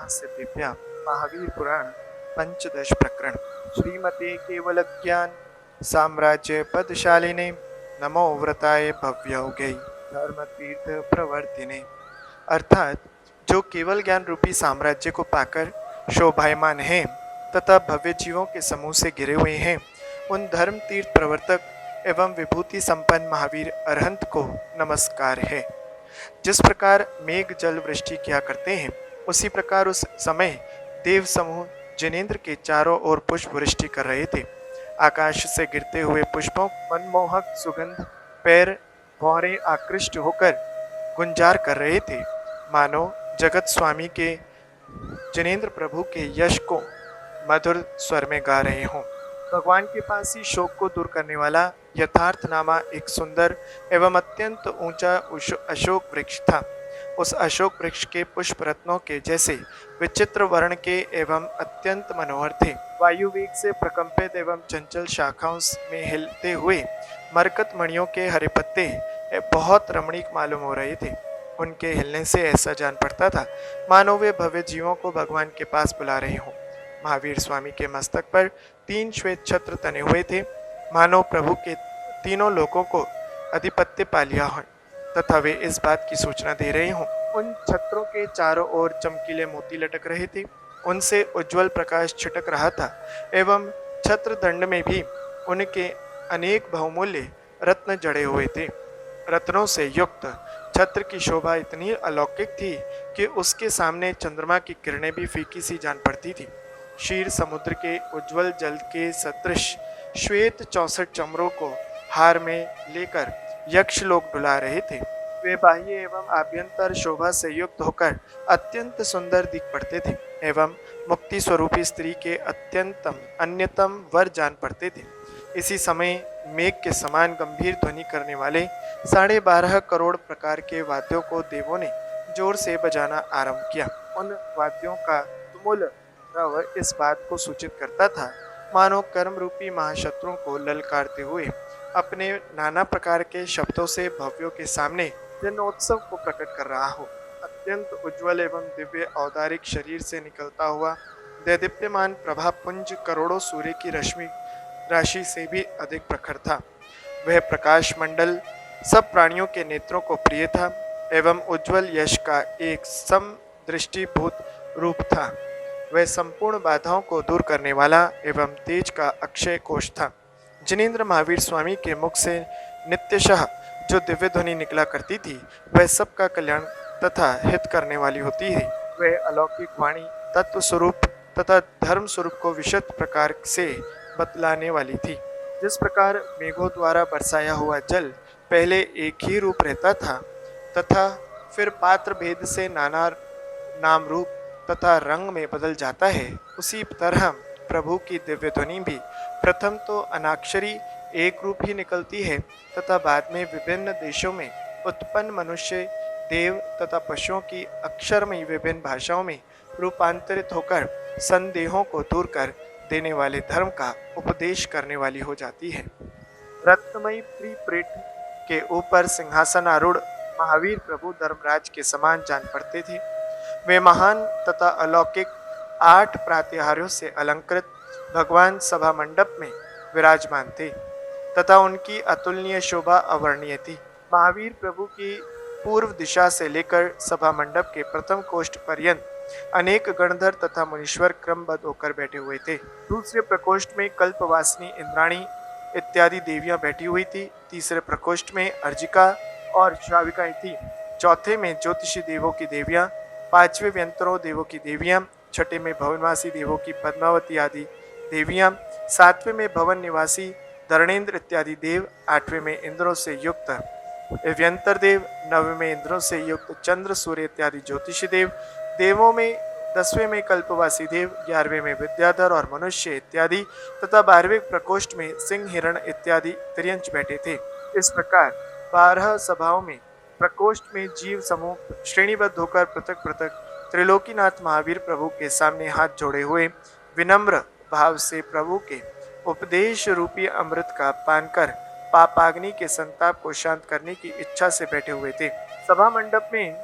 भाष्य दिव्या महावीर पुराण पंचदश प्रकरण श्रीमते केवल ज्ञान साम्राज्य पदशालिने नमो व्रताय भव्यौगे धर्म तीर्थ प्रवर्तिने। अर्थात जो केवल ज्ञान रूपी साम्राज्य को पाकर शोभायमान हैं तथा भव्य जीवों के समूह से घिरे हुए हैं, उन धर्म तीर्थ प्रवर्तक एवं विभूति संपन्न महावीर अरहंत को नमस्कार है। जिस प्रकार मेघ जल वृष्टि किया करते हैं, उसी प्रकार उस समय देव समूह जिनेन्द्र के चारों ओर पुष्प वृष्टि कर रहे थे। आकाश से गिरते हुए पुष्पों मनमोहक सुगंध पैर भौरे आकृष्ट होकर गुंजार कर रहे थे, मानो जगत स्वामी के जिनेन्द्र प्रभु के यश को मधुर स्वर में गा रहे हों। भगवान के पास ही शोक को दूर करने वाला यथार्थ नामा एक सुंदर एवं अत्यंत ऊंचा अशोक वृक्ष था। उस अशोक वृक्ष के पुष्प रत्नों के जैसे विचित्र वर्ण के एवं अत्यंत मनोहर थे। वायु वेग से प्रकंपित एवं चंचल शाखाओं में हिलते हुए मरकत मणियों के हरे पत्ते बहुत रमणीक मालूम हो रहे थे। उनके हिलने से ऐसा जान पड़ता था मानो वे भव्य जीवों को भगवान के पास बुला रहे हों। महावीर स्वामी के मस्तक पर 3 श्वेत छत्र तने हुए थे, मानो प्रभु के तीनों लोकों को अधिपत्य पा लिया हो तथा वे इस बात की सूचना दे रहे हों। उन छत्रों के चारों ओर चमकीले मोती लटक रहे थे, उनसे उज्जवल प्रकाश छिटक रहा था एवं छत्र दंड में भी उनके अनेक बहुमूल्य रत्न जड़े हुए थे। रत्नों से युक्त छत्र की शोभा इतनी अलौकिक थी कि उसके सामने चंद्रमा की किरणें भी फीकी सी जान पड़ती थी। क्षीर समुद्र के उज्जवल जल के सदृश श्वेत 64 चमरों को हार में लेकर यक्ष लोग डुला रहे थे। वे बाह्य एवं आभ्यंतर शोभा से युक्त होकर अत्यंत सुंदर दिख पड़ते थे एवं मुक्ति स्वरूपी स्त्री के अत्यंतम अन्यतम वर जान पड़ते थे। इसी समय मेघ के समान गंभीर ध्वनि करने वाले 12.5 करोड़ प्रकार के वाद्यों को देवों ने जोर से बजाना आरंभ किया। उन वाद्यों का तुमुल रव इस बात को सूचित करता था मानो कर्म रूपी महाशत्रुओं को ललकारते हुए अपने नाना प्रकार के शब्दों से भव्यों के सामने जनोत्सव को प्रकट कर रहा हो। अत्यंत उज्जवल एवं दिव्य औदारिक शरीर से निकलता हुआ दैदीप्यमान प्रभा पुंज करोड़ों सूर्य की रश्मि राशि से भी अधिक प्रखर था। वह प्रकाश मंडल सब प्राणियों के नेत्रों को प्रिय था एवं उज्जवल यश का एक समदृष्टिभूत रूप था। वह संपूर्ण बाधाओं को दूर करने वाला एवं तेज का अक्षय कोश था। जिनेन्द्र महावीर स्वामी के मुख से नित्यशः जो दिव्य ध्वनि निकला करती थी, वह सबका कल्याण तथा हित करने वाली होती है। वह अलौकिक वाणी तत्व स्वरूप तथा धर्म स्वरूप को विशद प्रकार से बतलाने वाली थी। जिस प्रकार मेघों द्वारा बरसाया हुआ जल पहले एक ही रूप रहता था तथा फिर पात्र भेद से नाना नाम रूप तथा रंग में बदल जाता है, उसी तरह प्रभु की दिव्य ध्वनि भी प्रथम तो अनाक्षरी एक रूप ही निकलती है तथा बाद में विभिन्न देशों में उत्पन्न मनुष्य देव तथा पशुओं की अक्षरमयी विभिन्न भाषाओं में रूपांतरित होकर संदेहों को दूर कर देने वाले धर्म का उपदेश करने वाली हो जाती है। रत्नमयी त्रिप्रेट के ऊपर सिंहासन आरूढ़ महावीर प्रभु धर्मराज के समान जान पड़ते थे। वे महान तथा अलौकिक 8 प्रातिहार्यों से अलंकृत भगवान सभा मंडप में विराजमान थे तथा उनकी अतुलनीय शोभा अवर्णीय थी। महावीर प्रभु की पूर्व दिशा से लेकर सभा मंडप के प्रथम कोष्ठ पर्यंत अनेक गणधर तथा मुनीश्वर क्रमबद्ध होकर बैठे हुए थे। दूसरे प्रकोष्ठ में कल्पवासिनी इंद्राणी इत्यादि देवियां बैठी हुई थी। तीसरे प्रकोष्ठ में अर्जिका और श्राविकाएं थी। चौथे में ज्योतिषी देवों की देवियां, 5वें व्यंतरों देवों की देवियां, छठे में भवनवासी देवों की पद्मावती आदि देवियां, 7वें में भवन निवासी धरणेन्द्र इत्यादि देव, 8वें में इंद्रों से युक्त व्यंतर देव, 9वें में इंद्रों से युक्त चंद्र सूर्य इत्यादि ज्योतिषी देव, देवों में 10वें में कल्पवासी देव, 11वें में विद्याधर और मनुष्य इत्यादि तथा 12वें प्रकोष्ठ में सिंह हिरण इत्यादि तिर्यंच बैठे थे। इस प्रकार 12 सभाओं में प्रकोष्ठ में जीव समूह श्रेणीबद्ध होकर पृथक पृथक त्रिलोकीनाथ महावीर प्रभु के सामने हाथ जोड़े हुए विनम्र भाव से प्रभु के उपदेश रूपी अमृत का पान कर पापाग्नि के संताप को शांत करने की इच्छा से बैठे हुए थे। सभा मंडप में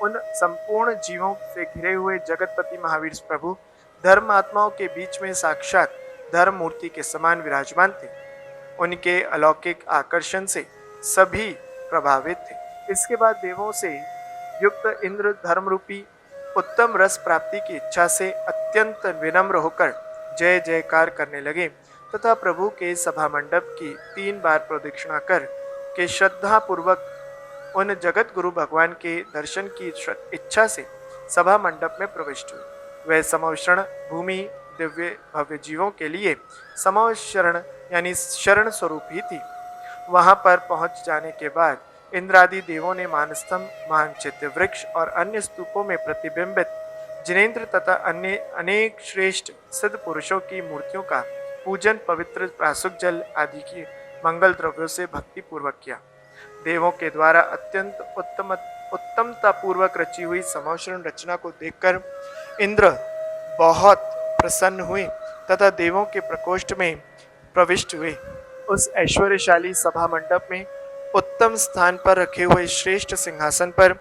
उन संपूर्ण जीवों से घिरे हुए जगतपति महावीर प्रभु धर्म आत्माओं के बीच में साक्षात धर्म मूर्ति के समान विराजमान थे। उनके अलौकिक आकर्षण से सभी प्रभावित थे। इसके बाद देवों से युक्त इंद्र धर्म रूपी उत्तम रस प्राप्ति की इच्छा से अत्यंत विनम्र होकर जय जयकार करने लगे तथा प्रभु के सभा मंडप की 3 बार प्रदक्षिणा कर के श्रद्धा पूर्वक उन जगत गुरु भगवान के दर्शन की इच्छा से सभा मंडप में प्रविष्ट हुए। वह समवशरण भूमि दिव्य भव्य जीवों के लिए समवशरण यानी शरण स्वरूप ही थी। वहां पर पहुंच जाने के बाद इंद्रादि देवों ने मानस्तंभ मानचित्र वृक्ष और अन्य स्तूपों में प्रतिबिंबित जिनेन्द्र तथा अन्य अनेक श्रेष्ठ सिद्ध पुरुषों की मूर्तियों का पूजन पवित्र प्रासुक जल आदि की मंगल द्रव्यों से भक्ति पूर्वक किया। देवों के द्वारा अत्यंत उत्तमता पूर्वक रची हुई समवशरण रचना को देखकर इंद्र बहुत प्रसन्न हुए तथा देवों के प्रकोष्ठ में प्रविष्ट हुए। उस ऐश्वर्यशाली सभा मंडप में उत्तम स्थान पर रखे हुए श्रेष्ठ सिंहासन पर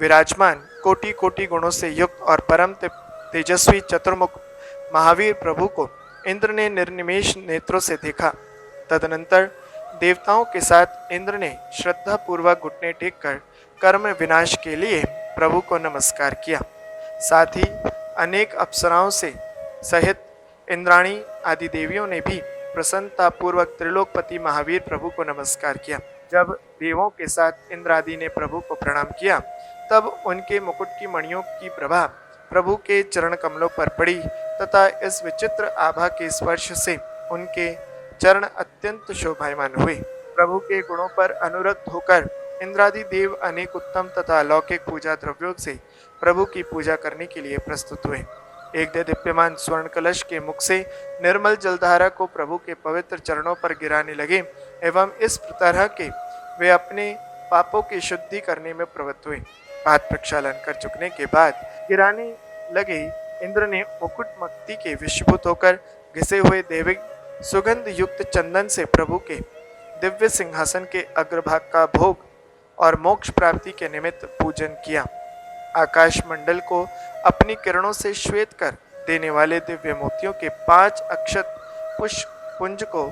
विराजमान कोटि कोटि गुणों से युक्त और परम तेजस्वी चतुर्मुख महावीर प्रभु को इंद्र ने निर्निमेष नेत्रों से देखा। तदनंतर देवताओं के साथ इंद्र ने श्रद्धा पूर्वक घुटने टेक कर कर्म विनाश के लिए प्रभु को नमस्कार किया। साथ ही अनेक अप्सराओं से सहित इंद्राणी आदि देवियों ने भी प्रसन्नता पूर्वक त्रिलोकपति महावीर प्रभु को नमस्कार किया। जब देवों के साथ इंद्रादि ने प्रभु को प्रणाम किया तब उनके मुकुट की मणियों की प्रभा प्रभु के चरण कमलों पर पड़ी तथा इस विचित्र आभा के स्पर्श से उनके चरण अत्यंत शोभायमान हुए। प्रभु के गुणों पर अनुरक्त होकर इंद्रादि देव अनेक उत्तम तथा अलौकिक पूजा द्रव्यों से प्रभु की पूजा करने के लिए प्रस्तुत हुए। एक दीप्यमान स्वर्ण कलश के मुख से निर्मल जलधारा को प्रभु के पवित्र चरणों पर गिराने लगे एवं इस तरह के वे अपने पापों की शुद्धि करने में प्रवृत्त हुए। पाद प्रक्षालन कर चुकने के बाद गिराने लगे इंद्र ने मुकुट मक्ति के विषभूत होकर घिसे हुए दैविक सुगंध युक्त चंदन से प्रभु के दिव्य सिंहासन के अग्रभाग का भोग और मोक्ष प्राप्ति के निमित्त पूजन किया। आकाश मंडल को अपनी किरणों से श्वेत कर देने वाले दिव्य मोतियों के 5 अक्षत पुष्प पुंज को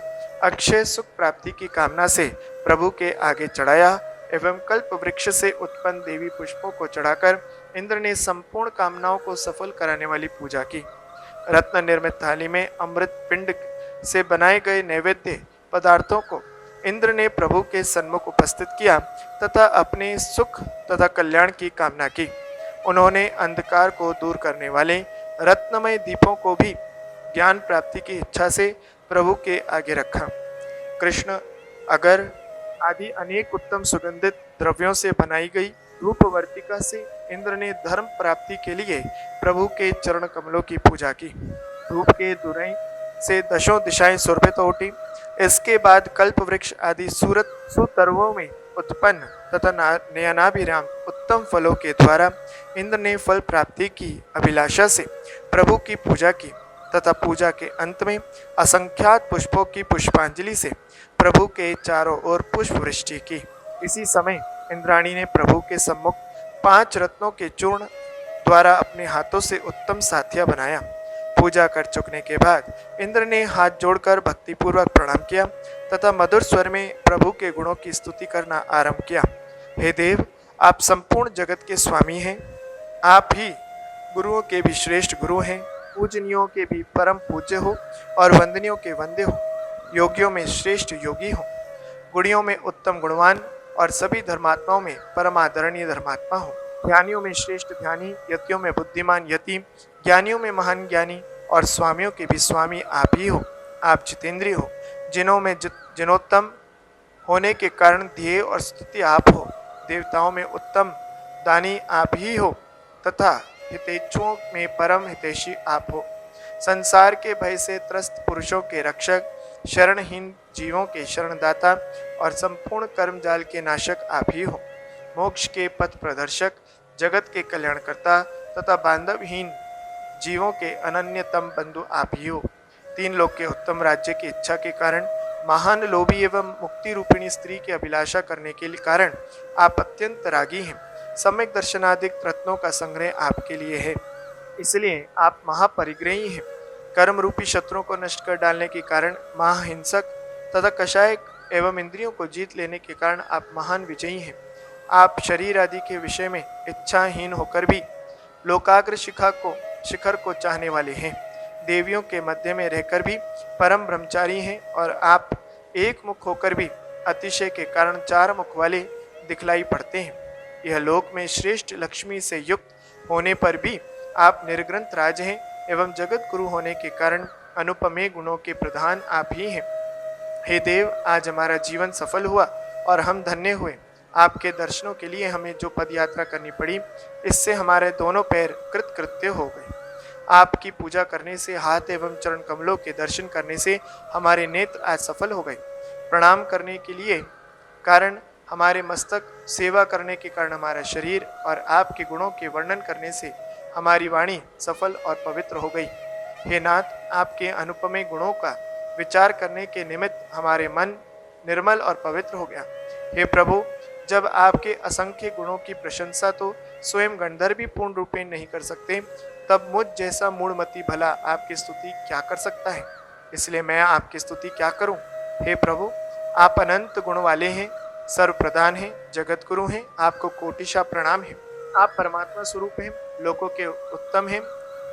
अक्षय सुख प्राप्ति की कामना से प्रभु के आगे चढ़ाया एवं कल्प वृक्ष से उत्पन्न देवी पुष्पों को चढ़ाकर इंद्र ने संपूर्ण कामनाओं को सफल कराने वाली पूजा की। रत्न निर्मित थाली में अमृत पिंड से बनाए गए नैवेद्य पदार्थों को इंद्र ने प्रभु के सन्मुख उपस्थित किया तथा अपने सुख तथा कल्याण की कामना की। उन्होंने अंधकार को दूर करने वाले रत्नमय दीपों को भी ज्ञान प्राप्ति की इच्छा से प्रभु के आगे रखा। कृष्ण अगर आदि अनेक उत्तम सुगंधित द्रव्यों से बनाई गई धूप वर्तिका से इंद्र ने धर्म प्राप्ति के लिए प्रभु के चरण कमलों की पूजा की। धूप के धुएं से दशों दिशाएं सुरभित तो उठी। इसके बाद कल्प वृक्ष आदि सुतर्वों में उत्पन्न तथा नयनाभिराम उत्तम फलों के द्वारा इंद्र ने फल प्राप्ति की अभिलाषा से प्रभु की पूजा की तथा पूजा के अंत में असंख्यात पुष्पों की पुष्पांजलि से प्रभु के चारों ओर पुष्प वृष्टि की। इसी समय इंद्राणी ने प्रभु के सम्मुख 5 रत्नों के चूर्ण द्वारा अपने हाथों से उत्तम साथिया बनाया। पूजा कर चुकने के बाद इंद्र ने हाथ जोड़कर भक्तिपूर्वक प्रणाम किया तथा मधुर स्वर में प्रभु के गुणों की स्तुति करना आरंभ किया। हे देव, आप संपूर्ण जगत के स्वामी हैं। आप ही गुरुओं के भी श्रेष्ठ गुरु हैं, पूजनियों के भी परम पूज्य हो और वंदनियों के वंद्य हो, योगियों में श्रेष्ठ योगी हो, गुणियों में उत्तम गुणवान और सभी धर्मात्माओं में परम आदरणीय धर्मात्मा हो, ध्यानियों में श्रेष्ठ ध्यानी, यतियों में बुद्धिमान यति, ज्ञानियों में महान ज्ञानी और स्वामियों के भी स्वामी आप ही हो। आप जितेंद्रिय हो, जिनों में जिनोत्तम होने के कारण ध्येय और स्तुति आप हो। देवताओं में उत्तम दानी आप ही हो तथा हितेच्छुओं में परम हितैषी आप हो। संसार के भय से त्रस्त पुरुषों के रक्षक, शरणहीन जीवों के शरणदाता और संपूर्ण कर्मजाल के नाशक आप ही हो। मोक्ष के पथ प्रदर्शक, जगत के कल्याणकर्ता तथा बांधवहीन जीवों के अनन्यतम बंधु आप ही हो। 3 लोक के उत्तम राज्य की इच्छा के कारण, महान लोभी एवं मुक्ति रूपिणी स्त्री की अभिलाषा करने के कारण आप अत्यंत रागी हैं। सम्यक दर्शनादिक रत्नों का संग्रह आपके लिए है, इसलिए आप महापरिग्रही हैं। कर्म रूपी शत्रुओं को नष्ट कर डालने के कारण महाहिंसक तथा कषाय एवं इंद्रियों को जीत लेने के कारण आप महान विजयी हैं। आप शरीर आदि के विषय में इच्छाहीन होकर भी लोकाग्र शिखर को चाहने वाले हैं। देवियों के मध्य में रहकर भी परम ब्रह्मचारी हैं और आप एक मुख होकर भी अतिशय के कारण चार मुख वाले दिखलाई पड़ते हैं। यह लोक में श्रेष्ठ लक्ष्मी से युक्त होने पर भी आप निर्ग्रंथ राज हैं एवं जगत गुरु होने के कारण अनुपमेय गुणों के प्रधान आप ही हैं। हे देव, आज हमारा जीवन सफल हुआ और हम धन्य हुए। आपके दर्शनों के लिए हमें जो पद यात्रा करनी पड़ी, इससे हमारे दोनों पैर कृतकृत्य हो गए। आपकी पूजा करने से, हाथ एवं चरण कमलों के दर्शन करने से हमारे नेत्र आज सफल हो गए। प्रणाम करने के लिए कारण हमारे मस्तक, सेवा करने के कारण हमारा शरीर और आपके गुणों के वर्णन करने से हमारी वाणी सफल और पवित्र हो गई। हे नाथ, आपके अनुपमेय गुणों का विचार करने के निमित्त हमारे मन निर्मल और पवित्र हो गया। हे प्रभु, जब आपके असंख्य गुणों की प्रशंसा तो स्वयं गंधर्व भी पूर्ण रूपेण नहीं कर सकते, तब मुझ जैसा मूढ़मती भला आपकी स्तुति क्या कर सकता है। इसलिए मैं आपकी स्तुति क्या करूं। हे प्रभु, आप अनंत गुण वाले हैं, सर्व प्रधान हैं, जगत गुरु हैं। आपको कोटिशा प्रणाम है। आप परमात्मा स्वरूप हैं, लोगों के उत्तम हैं,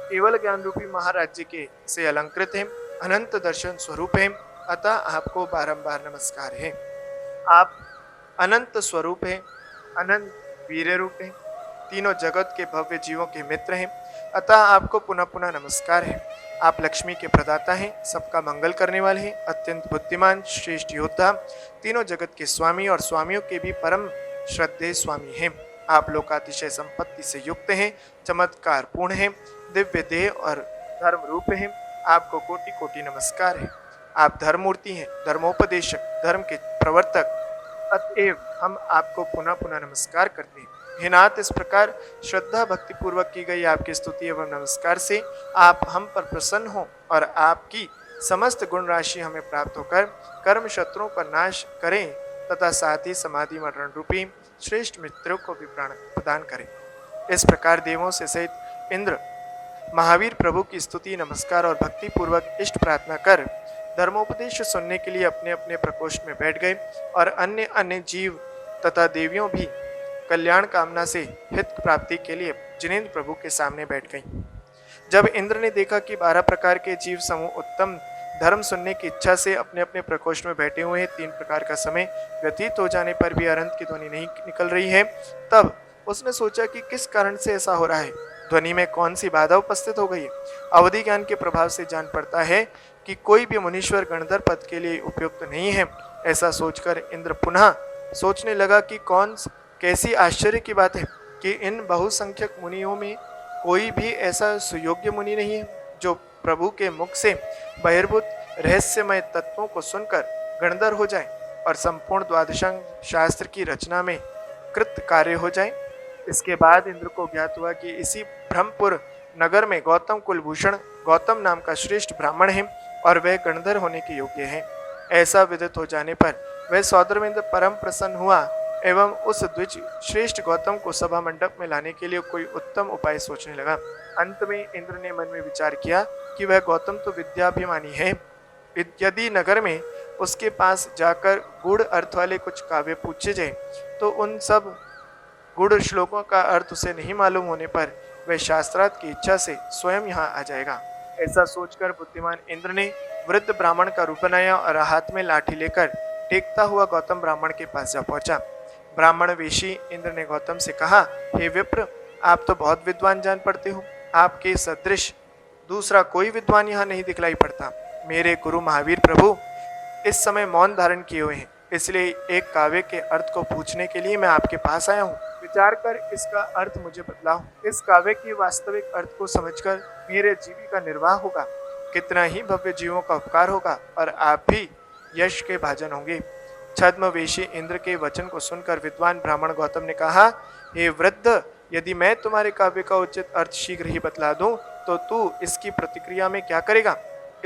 केवल ज्ञान रूपी महाराज्य के से अलंकृत हैं, अनंत दर्शन स्वरूप हैं, अतः आपको बारंबार नमस्कार है। आप अनंत स्वरूप हैं, अनंत वीर रूप हैं, तीनों जगत के भव्य जीवों के मित्र हैं, अतः आपको पुनः पुनः नमस्कार है। आप लक्ष्मी के प्रदाता हैं, सबका मंगल करने वाले हैं, अत्यंत बुद्धिमान, श्रेष्ठ योद्धा, तीनों जगत के स्वामी और स्वामियों के भी परम श्रद्धेय स्वामी हैं। आप लोकातिशय संपत्ति से युक्त हैं, चमत्कार पूर्ण हैं, दिव्य देह और धर्म रूप हैं। आपको कोटि कोटि नमस्कार है। आप धर्ममूर्ति हैं, धर्मोपदेशक, धर्म के प्रवर्तक, अतएव हम आपको पुनः पुनः नमस्कार करते हैं। हे नाथ, इस प्रकार श्रद्धा भक्ति पूर्वक की गई आपकी स्तुति एवं नमस्कार से आप हम पर प्रसन्न हो और आपकी समस्त गुण राशि हमें प्राप्त होकर कर्म शत्रुओं का नाश करें तथा साथ ही समाधि मरण रूपी श्रेष्ठ मित्रों को भी प्राण प्रदान करें। इस प्रकार देवों से सहित इंद्र महावीर प्रभु की स्तुति, नमस्कार और भक्ति पूर्वक इष्ट प्रार्थना कर धर्मोपदेश सुनने के लिए अपने अपने प्रकोष्ठ में बैठ गए और अन्य अन्य जीव तथा देवियों भी कल्याण कामना से हित प्राप्ति के लिए जिनेंद्र प्रभु के सामने बैठ गईं। जब इंद्र ने देखा कि 12 प्रकार के जीव समूह उत्तम धर्म सुनने की इच्छा से अपने अपने प्रकोष्ठ में बैठे हुए हैं, 3 प्रकार का समय व्यतीत हो जाने पर भी अरंत की ध्वनि नहीं निकल रही है, तब उसने सोचा कि किस कारण से ऐसा हो रहा है, ध्वनि में कौन सी बाधा उपस्थित हो गई है। अवधि ज्ञान के प्रभाव से जान पड़ता है कि कोई भी मुनीश्वर गणधर पद के लिए उपयुक्त नहीं है। ऐसा सोचकर इंद्र पुनः सोचने लगा कि कैसी आश्चर्य की बात है कि इन बहुसंख्यक मुनियों में कोई भी ऐसा सुयोग्य मुनि नहीं है जो प्रभु के मुख से बहिर्भूत रहस्यमय तत्वों को सुनकर गणधर हो जाए और संपूर्ण द्वादशांग शास्त्र की रचना में कृत कार्य हो जाए। इसके बाद इंद्र को ज्ञात हुआ कि इसी ब्रह्मपुर नगर में गौतम कुलभूषण गौतम नाम का श्रेष्ठ ब्राह्मण है और वह गणधर होने के योग्य है। ऐसा विदित हो जाने पर वह सौद्रवेंद्र परम प्रसन्न हुआ एवं उस द्विज श्रेष्ठ गौतम को सभा मंडप में लाने के लिए कोई उत्तम उपाय सोचने लगा। अंत में इंद्र ने मन में विचार किया कि वह गौतम तो विद्याभिमानी है, यदि नगर में उसके पास जाकर गूढ़ अर्थ वाले कुछ काव्य पूछे जाए तो उन सब गूढ़ श्लोकों का अर्थ उसे नहीं मालूम होने पर वह शास्त्रार्थ की इच्छा से स्वयं यहाँ आ जाएगा। ऐसा सोचकर बुद्धिमान इंद्र ने वृद्ध ब्राह्मण का रूप बनाया और हाथ में लाठी लेकर टेकता हुआ गौतम ब्राह्मण के पास जा पहुंचा। ब्राह्मण वेशी इंद्र ने गौतम से कहा, हे विप्र, आप तो बहुत विद्वान जान पड़ते हो, आपके सदृश दूसरा कोई विद्वान यहाँ नहीं दिखलाई पड़ता। मेरे गुरु महावीर प्रभु इस समय मौन धारण किए हुए हैं, इसलिए एक काव्य के अर्थ को पूछने के लिए मैं आपके पास आया हूँ। विचार कर इसका अर्थ मुझे बतलाओ। इस काव्य के वास्तविक अर्थ को समझकर मेरे जीविका निर्वाह होगा, कितना ही भव्य जीवों का उपकार होगा और आप भी यश के भाजन होंगे। छद्मवेशी इंद्र के वचन को सुनकर विद्वान ब्राह्मण गौतम ने कहा, हे वृद्ध, यदि मैं तुम्हारे काव्य का उचित अर्थ शीघ्र ही बतला दूं तो तू इसकी प्रतिक्रिया में क्या करेगा।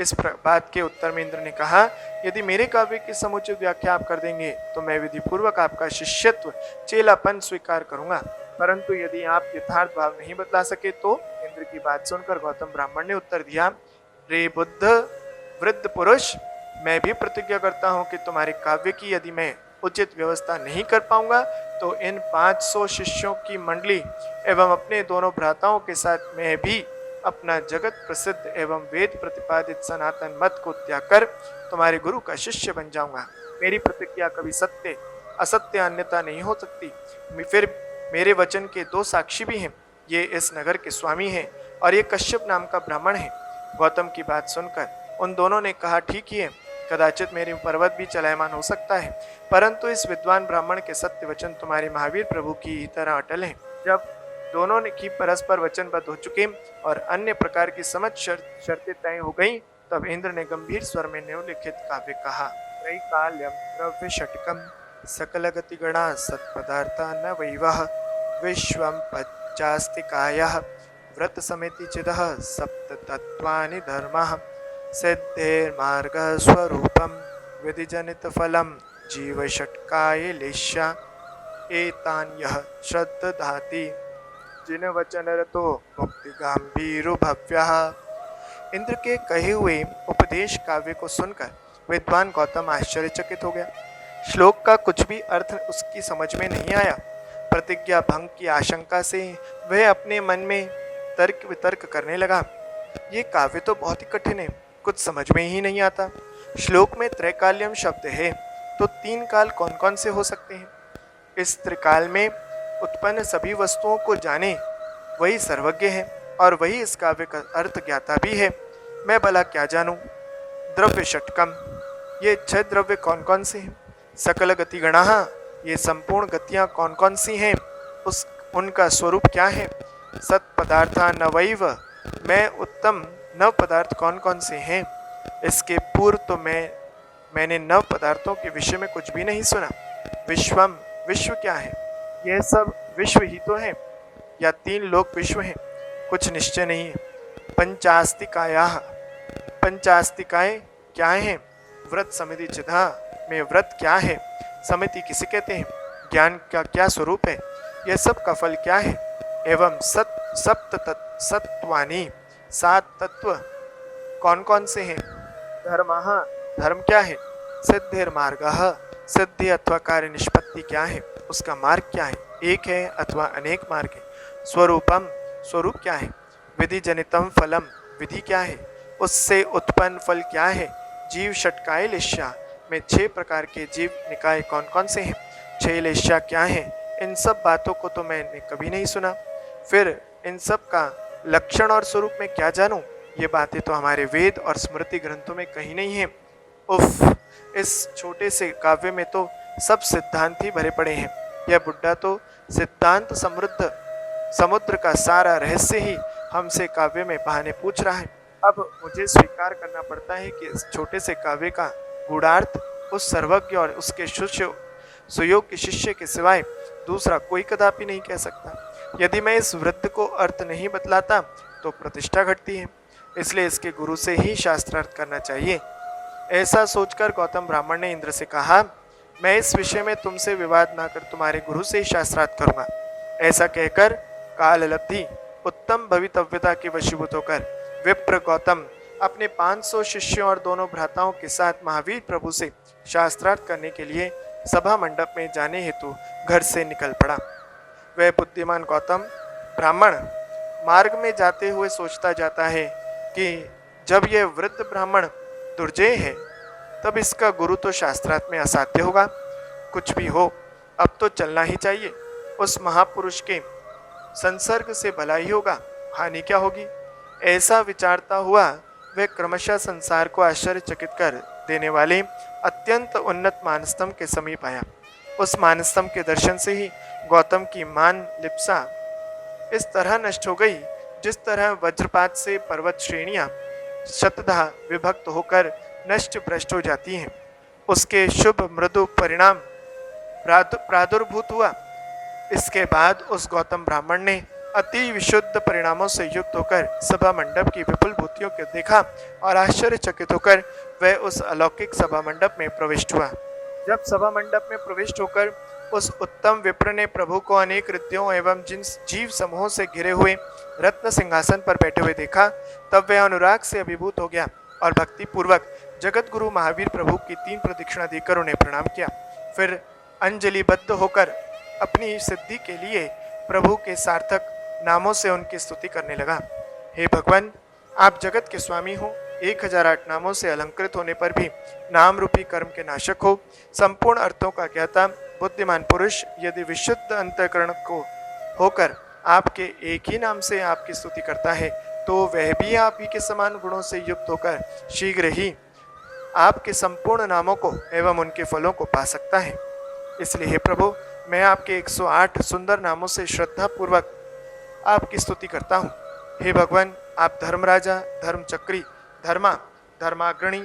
इस बात के उत्तर में इंद्र ने कहा, यदि मेरे काव्य की समुचित व्याख्या आप कर देंगे तो मैं विधि पूर्वक आपका शिष्यत्व चेलापन स्वीकार करूंगा। परंतु यदि आप यथार्थ भाव नहीं बतला सके तो इंद्र की बात सुनकर गौतम ब्राह्मण ने उत्तर दिया, रे बुद्ध वृद्ध पुरुष, मैं भी प्रतिज्ञा करता हूँ कि तुम्हारे काव्य की यदि मैं उचित व्यवस्था नहीं कर पाऊंगा तो इन 500 शिष्यों की मंडली एवं अपने दोनों भ्राताओं के साथ मैं भी अपना जगत प्रसिद्ध एवं वेद प्रतिपादित सनातन मत को त्याग कर तुम्हारे गुरु का शिष्य बन जाऊंगा। मेरी प्रतिज्ञा कभी सत्य असत्य अन्यथा नहीं हो सकती। फिर मेरे वचन के 2 साक्षी भी हैं, ये इस नगर के स्वामी हैं और ये कश्यप नाम का ब्राह्मण है। गौतम की बात सुनकर उन दोनों ने कहा, ठीक ही है, कदाचित मेरे पर्वत भी चलायमान हो सकता है, परंतु इस विद्वान ब्राह्मण के सत्य वचन तुम्हारे महावीर प्रभु की तरह अटल हैं। जब दोनों ने की परस्पर वचनबद्ध हो चुके और अन्य प्रकार की समझ शर्तें तय हो गई, तब इंद्र ने गंभीर स्वर में निम्नलिखित काव्य कहा, त्रैकाल्यम द्रव्य षटकम सकल गतिगणा सत्पदार्था न वैवह विश्वम पच्चास्तिकायः व्रत समिति चिदः सप्त तत्वानि धर्मः सिद्धेर्मार्गः स्वरूपम विधिजनित फलम जीव षटकाय लेष्या एतान्यः श्रद्धाति जिन वचन रतो मुक्ति गंभीरो भव्यः। इंद्र के कहे हुए उपदेश काव्य को सुनकर विद्वान गौतम आश्चर्यचकित हो गया। श्लोक का कुछ भी अर्थ उसकी समझ में नहीं आया। प्रतिज्ञा भंग की आशंका से वह अपने मन में तर्क वितर्क करने लगा। ये काव्य तो बहुत ही कठिन है, कुछ समझ में ही नहीं आता। श्लोक में त्रैकाल्यम शब्द है, तो 3 काल कौन कौन से हो सकते हैं? इस त्रिकाल में उत्पन्न सभी वस्तुओं को जाने वही सर्वज्ञ है और वही इस काव्य का अर्थ ज्ञाता भी है। मैं भला क्या जानूं? द्रव्य षटकम, ये 6 द्रव्य कौन कौन से हैं? सकल गति गणा, ये संपूर्ण गतियां कौन कौन सी हैं? उनका स्वरूप क्या है? सत पदार्था नवैव, मैं उत्तम नव पदार्थ कौन कौन से हैं? इसके पूर्व तो मैंने नव पदार्थों के विषय में कुछ भी नहीं सुना। विश्वम, विश्व क्या है? यह सब विश्व ही तो है या 3 लोक विश्व हैं? कुछ निश्चय नहीं है। पंचास्तिकायाः, पंचास्तिकाएं क्या हैं? व्रत समिति चिधा, में व्रत क्या है? समिति किसे कहते हैं? ज्ञान का क्या स्वरूप है? यह सब का फल क्या है? एवं सत्वानि, 7 तत्व कौन कौन से हैं? धर्मः, धर्म क्या है? सिद्धिर्मार्गः, सिद्धि अथवा कार्य निष्पत्ति क्या है? उसका मार्ग क्या है? एक है अथवा अनेक मार्ग है? स्वरूपम, स्वरूप क्या है? विधि जनितम फलम, विधि क्या है? उससे उत्पन्न फल क्या है? जीव षटकाय लेष्या, में 6 प्रकार के जीव निकाय कौन कौन से हैं? 6 लेष्या क्या है? इन सब बातों को तो मैंने कभी नहीं सुना। फिर इन सब का लक्षण और स्वरूप में क्या जानूं? ये बातें तो हमारे वेद और स्मृति ग्रंथों में कहीं नहीं है। उफ, इस छोटे से काव्य में तो सब सिद्धांत ही भरे पड़े हैं। यह बुड्ढा तो सिद्धांत समृद्ध समुद्र का सारा रहस्य ही हमसे काव्य में बहाने पूछ रहा है। अब मुझे स्वीकार करना पड़ता है कि इस छोटे से काव्य का गूढ़ार्थ उस सर्वज्ञ और उसके सुयोग्य शिष्य के सिवाय दूसरा कोई कदापि नहीं कह सकता। यदि मैं इस वृद्ध को अर्थ नहीं बतलाता तो प्रतिष्ठा घटती है, इसलिए इसके गुरु से ही शास्त्रार्थ करना चाहिए। ऐसा सोचकर गौतम ब्राह्मण ने इंद्र से कहा, मैं इस विषय में तुमसे विवाद ना कर तुम्हारे गुरु से ही शास्त्रार्थ करूंगा। ऐसा कहकर काललब्धि उत्तम भवितव्यता के वशीभूत होकर विप्र गौतम अपने 500 शिष्यों और दोनों भ्राताओं के साथ महावीर प्रभु से शास्त्रार्थ करने के लिए सभा मंडप में जाने हेतु घर से निकल पड़ा। वह बुद्धिमान गौतम ब्राह्मण मार्ग में जाते हुए सोचता जाता है कि जब यह वृद्ध ब्राह्मण दुर्जय है तब इसका गुरु तो शास्त्रार्थ में असाध्य होगा। कुछ भी हो, अब तो चलना ही चाहिए। उस महापुरुष के संसर्ग से भला ही होगा, हानि क्या होगी? ऐसा विचारता हुआ वह क्रमशः संसार को आश्चर्यचकित कर देने वाले अत्यंत उन्नत मानस्तंभ के समीप आया। उस मानस्तंभ के दर्शन से ही गौतम की मान लिप्सा इस तरह नष्ट हो गई जिस तरह वज्रपात से पर्वत श्रेणियां शतधा विभक्त होकर नष्ट भ्रष्ट हो जाती हैं। उसके शुभ मृदु परिणाम प्रादुर्भूत हुआ। इसके बाद उस गौतम ब्राह्मण ने अति विशुद्ध परिणामों से युक्त होकर सभा मंडप की विपुल भूतियों को देखा और आश्चर्यचकित होकर वह उस अलौकिक सभा मंडप में प्रविष्ट हुआ। जब सभा मंडप में प्रविष्ट होकर उस उत्तम विप्र ने प्रभु को अनेक रिद्धियों एवं जिन जीव समूहों से घिरे हुए रत्न सिंहासन पर बैठे हुए देखा, तब वह अनुराग से अभिभूत हो गया और भक्ति पूर्वक जगत गुरु महावीर प्रभु की 3 प्रदक्षिणा देकर उन्हें प्रणाम किया। फिर अंजलिबद्ध होकर अपनी सिद्धि के लिए प्रभु के सार्थक नामों से उनकी स्तुति करने लगा। हे भगवान, आप जगत के स्वामी हो, 1008 नामों से अलंकृत होने पर भी नाम रूपी कर्म के नाशक हो, संपूर्ण अर्थों का ज्ञाता, बुद्धिमान पुरुष यदि विशुद्ध अंतःकरण को होकर आपके एक ही नाम से आपकी स्तुति करता है, तो वह भी आप ही के समान गुणों से युक्त होकर शीघ्र ही आपके संपूर्ण नामों को एवं उनके फलों को पा सकता है। इसलिए हे प्रभु, मैं आपके 108 सुंदर नामों से श्रद्धा पूर्वक आपकी स्तुति करता हूँ। हे भगवान, आप धर्मराजा, धर्मचक्री, धर्माग्रणी,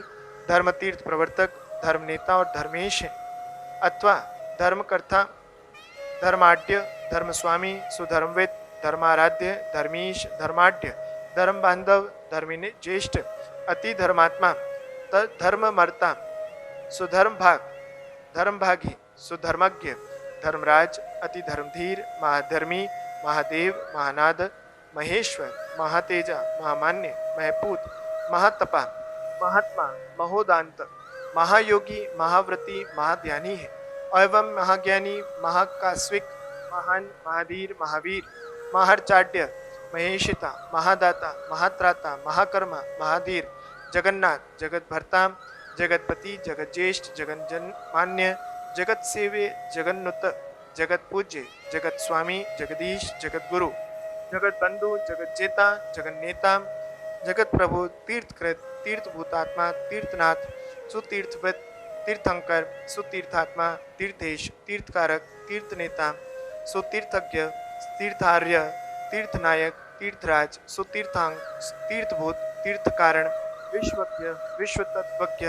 धर्मतीर्थ प्रवर्तक, धर्म नेता और धर्मेश हैं, अथवा धर्मकर्ता, धर्माढ्य, धर्मस्वामी, सुधर्मविद, धर्माराध्य, धर्मीश, धर्माढ्य, धर्म बांधव, धर्मी ज्येष्ठ, अति धर्मात्मा, धर्ममर्ता, सुधर्मभाग, धर्मभागी, सुधर्मज्ञ, धर्मराज, अति धर्मधीर, महाधर्मी, महादेव, महानाद, महेश्वर, महातेजा, महामान्य, महपूत, महातपा, महात्मा, महोदांत, महायोगी, महाव्रती, महाध्यानी है एवं महाज्ञानी, महाकास्विक, महान, महाधीर, महावीर, महार्चाड्य, महेशिता, महादाता, महात्राता, महाकर्मा, महाधीर, जगन्नाथ, जगत भरता, जगतपति, जगत ज्येष्ठ, जगत जन मान्य, जगत सेव्य, जगन्नुत, जगत पूज्य, जगत स्वामी, जगदीश, जगत गुरु, जगत बंधु, जगत जेता, जगत नेता, जगत प्रभु, तीर्थकृत, तीर्थभूतात्मा, तीर्थनाथ, सुतीर्थविद, तीर्थंकर, सुतीर्थात्मा, तीर्थेश, तीर्थकारक, तीर्थनेता, सुतीर्थज्ञ, तीर्थार्य, तीर्थनायक, तीर्थराज, सुतीर्थांग, तीर्थभूत, तीर्थकारण, विश्वज्ञ, विश्वतत्वज्ञ,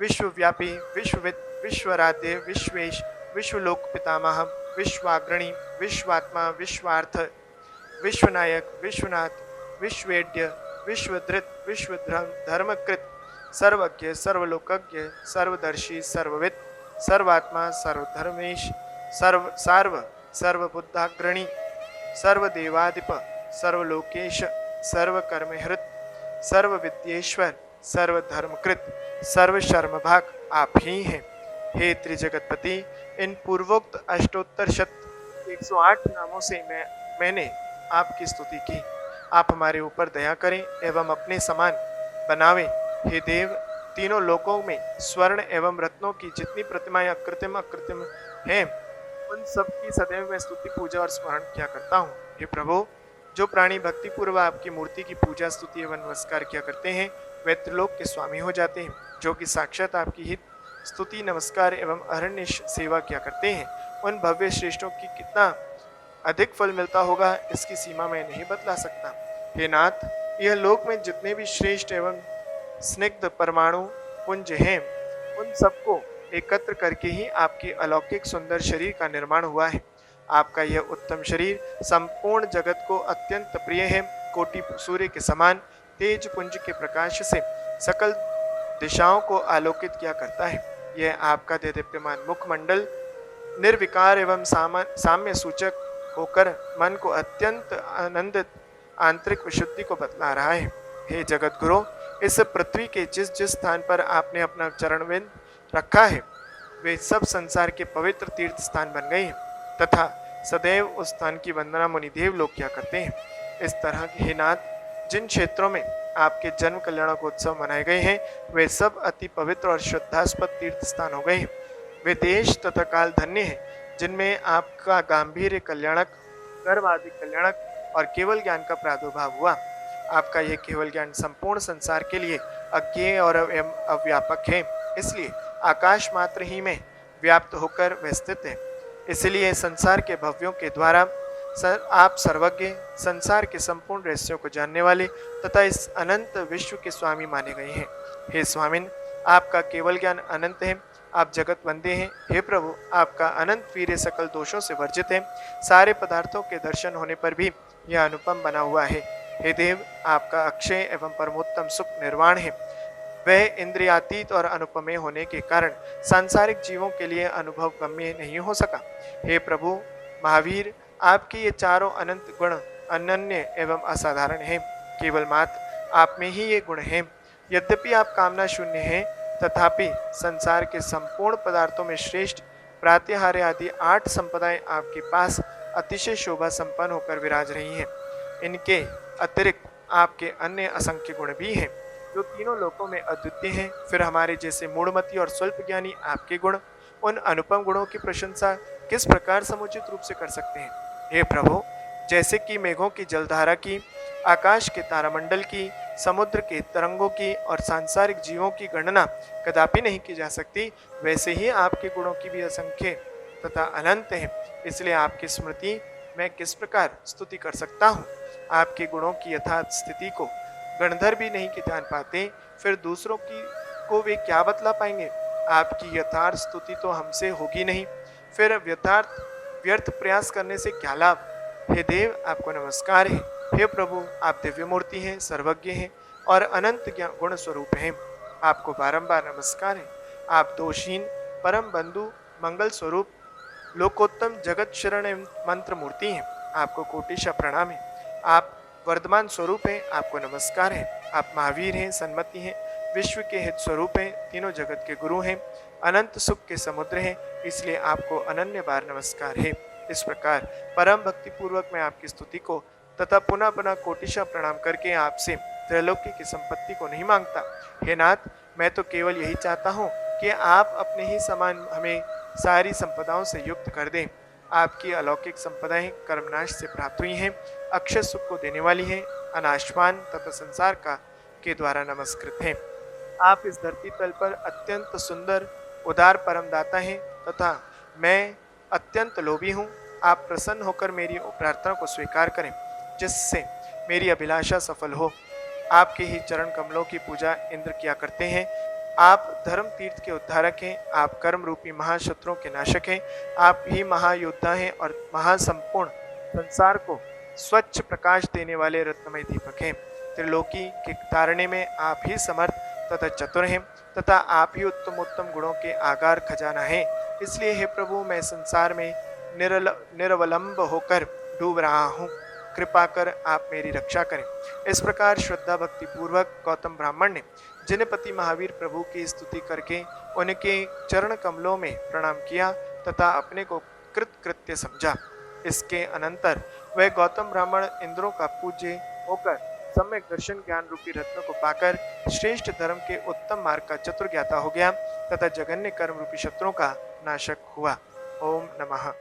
विश्वव्यापी, विश्वविद, विश्वराध्य, विश्वेश, विश्वलोक पितामह, विश्वाग्रणी, विश्वात्मा, विश्वार्थ, विश्वनायक, विश्वनाथ, विश्वेड्य, विश्वधृत, विश्वधर्मकृत, सर्वज्ञ, सर्वलोकज्ञ, सर्वदर्शी, सर्वविद, सर्वात्मा, सर्वधर्मेश, सार्व, सर्वबुद्धाग्रणी, सर्वदेवाधिप, सर्वलोकेश, सर्वकर्महृत, सर्वविद्येश्वर, सर्वधर्मकृत, सर्वशर्मभाग आप ही हैं। हे त्रिजगतपति, इन पूर्वोक्त अष्टोत्तर शत 108 नामों से मैंने आपकी स्तुति की। आप हमारे ऊपर दया करें एवं अपने समान बनावें। हे देव, तीनों लोकों में स्वर्ण एवं रत्नों की जितनी प्रतिमाएं अकृत्रिम हैं, उन सब की सदैव मैं स्तुति, पूजा और स्मरण किया करता हूँ। हे प्रभु, जो प्राणी भक्ति पूर्वक आपकी मूर्ति की पूजा, स्तुति एवं नमस्कार किया करते हैं, वे त्रिलोक के स्वामी हो जाते हैं। जो कि साक्षात आपकी हित, स्तुति, नमस्कार एवं अहर्निश सेवा किया करते हैं, उन भव्य श्रेष्ठों की कितना अधिक फल मिलता होगा, इसकी सीमा मैं नहीं बतला सकता। हे नाथ, यह लोक में जितने भी श्रेष्ठ एवं स्निग्ध परमाणु पुंज हैं, उन सबको एकत्र करके ही आपके अलौकिक सुंदर शरीर का निर्माण हुआ है। आपका यह उत्तम शरीर संपूर्ण जगत को अत्यंत प्रिय है। कोटि सूर्य के समान तेज पुंज के प्रकाश से सकल दिशाओं को आलोकित किया करता है। यह आपका देदीप्यमान मुखमंडल निर्विकार एवं साम्य सूचक होकर मन को अत्यंत आनंदित आंतरिक विशुद्धि को बतला रहा है। हे जगत गुरु, इस पृथ्वी के जिस जिस स्थान पर आपने अपना चरणविंद रखा है, वे सब संसार के पवित्र तीर्थ स्थान बन गए हैं तथा सदैव उस स्थान की वंदना मुनिदेव लोग किया करते हैं। इस तरह हे नाथ, जिन क्षेत्रों में आपके जन्म कल्याणक उत्सव मनाए गए हैं, वे सब अति पवित्र और श्रद्धास्पद तीर्थ स्थान हो गए हैं। वे देश तथा काल धन्य हैं, जिनमें आपका गंभीर कल्याणक, गर्भ आदि कल्याणक और केवल ज्ञान का प्रादुर्भाव हुआ। आपका यह केवल ज्ञान संपूर्ण संसार के लिए अज्ञेय और अव्यापक है, इसलिए आकाश मात्र ही में व्याप्त होकर वह स्थित है। इसलिए संसार के भव्यों के द्वारा आप सर्वज्ञ, संसार के संपूर्ण रहस्यों को जानने वाले तथा इस अनंत विश्व के स्वामी माने गए हैं। हे स्वामिन, आपका केवल ज्ञान अनंत है, आप जगत वंदे हैं। हे प्रभु, आपका अनंत वीर्य सकल दोषों से वर्जित है। सारे पदार्थों के दर्शन होने पर भी यह अनुपम बना हुआ है। हे देव, आपका अक्षय एवं परमोत्तम सुख निर्वाण है। वह इंद्रियातीत और अनुपमेय होने के कारण सांसारिक जीवों के लिए अनुभव गम्य नहीं हो सका। हे प्रभु महावीर, आपके ये चारों अनंत गुण अनन्य एवं असाधारण हैं। केवल मात्र आप में ही ये गुण हैं। यद्यपि आप कामना शून्य हैं, तथापि संसार के संपूर्ण पदार्थों में श्रेष्ठ प्रात्याहार्य आदि 8 संपदाएं आपके पास अतिशय शोभा संपन्न होकर विराज रही हैं। इनके अतिरिक्त आपके अन्य असंख्य गुण भी हैं, जो तीनों लोकों में अद्वितीय हैं। फिर हमारे जैसे मूढ़मती और स्वल्प ज्ञानी आपके गुण, उन अनुपम गुणों की प्रशंसा किस प्रकार समुचित रूप से कर सकते हैं। हे प्रभु, जैसे कि मेघों की जलधारा की, आकाश के तारामंडल की, समुद्र के तरंगों की और सांसारिक जीवों की गणना कदापि नहीं की जा सकती, वैसे ही आपके गुणों की भी असंख्य तथा अनंत है। इसलिए आपकी स्मृति मैं किस प्रकार स्तुति कर सकता हूँ। आपके गुणों की यथार्थ स्थिति को गणधर भी नहीं जान पाते, फिर दूसरों की को वे क्या बतला पाएंगे। आपकी यथार्थ स्तुति तो हमसे होगी नहीं, फिर व्यर्थ प्रयास करने से क्या लाभ। हे देव, आपको नमस्कार है। हे प्रभु, आप दिव्य मूर्ति हैं, सर्वज्ञ हैं और अनंत गुण स्वरूप हैं। आपको बारंबार नमस्कार है। आप दोषहीन, परम बंधु, मंगल स्वरूप, लोकोत्तम, जगत शरण मंत्र मूर्ति हैं। आपको कोटिशा प्रणाम है। आप वर्धमान स्वरूप हैं, आपको नमस्कार है। आप महावीर हैं, सन्मति हैं, विश्व के हित स्वरूप हैं, तीनों जगत के गुरु हैं, अनंत सुख के समुद्र हैं, इसलिए आपको अनन्य बार नमस्कार है। इस प्रकार परम भक्ति पूर्वक मैं आपकी स्तुति को तथा पुनः पुनः कोटिशा प्रणाम करके आपसे त्रैलोक्य की संपत्ति को नहीं मांगता। हे नाथ, मैं तो केवल यही चाहता हूँ कि आप अपने ही समान हमें सारी संपदाओं से युक्त कर दें। आपकी अलौकिक संपदाएं कर्मनाश से प्राप्त हुई हैं, अक्षय सुख को देने वाली हैं, अनाशवान तथा संसार के द्वारा नमस्कृत हैं। आप इस धरती तल पर अत्यंत सुंदर उदार परमदाता हैं तथा मैं अत्यंत लोभी हूँ। आप प्रसन्न होकर मेरी प्रार्थना को स्वीकार करें, जिससे मेरी अभिलाषा सफल हो। आपके ही चरण कमलों की पूजा इंद्र किया करते हैं। आप धर्म तीर्थ के उद्धारक हैं। आप कर्म रूपी महाशत्रुओं के नाशक हैं। आप ही महायोद्धा हैं और महासंपूर्ण संसार को स्वच्छ प्रकाश देने वाले रत्नमय दीपक हैं। त्रिलोकी के तारने में आप ही समर्थ तथा चतुर हैं तथा आप ही उत्तम उत्तम गुणों के आगार खजाना हैं। इसलिए हे प्रभु, मैं संसार में निरवलंब होकर डूब रहा हूँ। कृपा कर आप मेरी रक्षा करें। इस प्रकार श्रद्धा भक्ति पूर्वक गौतम ब्राह्मण ने जिनपति महावीर प्रभु की स्तुति करके उनके चरण कमलों में प्रणाम किया तथा अपने को कृतकृत्य समझा। इसके अनंतर वह गौतम ब्राह्मण इंद्रों का पूज्य होकर सम्यक दर्शन ज्ञान रूपी रत्न को पाकर श्रेष्ठ धर्म के उत्तम मार्ग का चतुर ज्ञाता हो गया तथा जघन्य कर्म रूपी शत्रुओं का नाशक हुआ। ओम नमः।